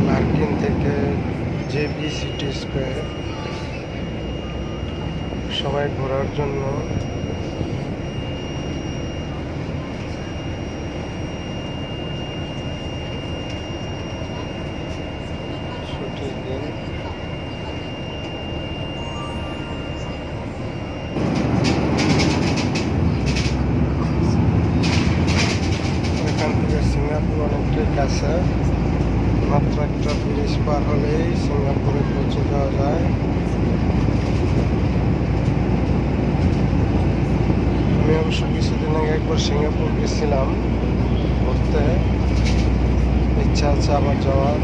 Larkin থেকে JB city square সবাই ঘোরার জন্য ছুটির দিন। এখান থেকে সিঙ্গাপুর অনেকটাই কাছে, মাত্র একটা ব্রিজ পার হলেই সিঙ্গাপুরে পৌঁছে যাওয়া যায়। আমি অবশ্য কিছুদিন আগে একবার সিঙ্গাপুর গেছিলাম ঘুরতে, ইচ্ছা আছে আবার যাওয়ার।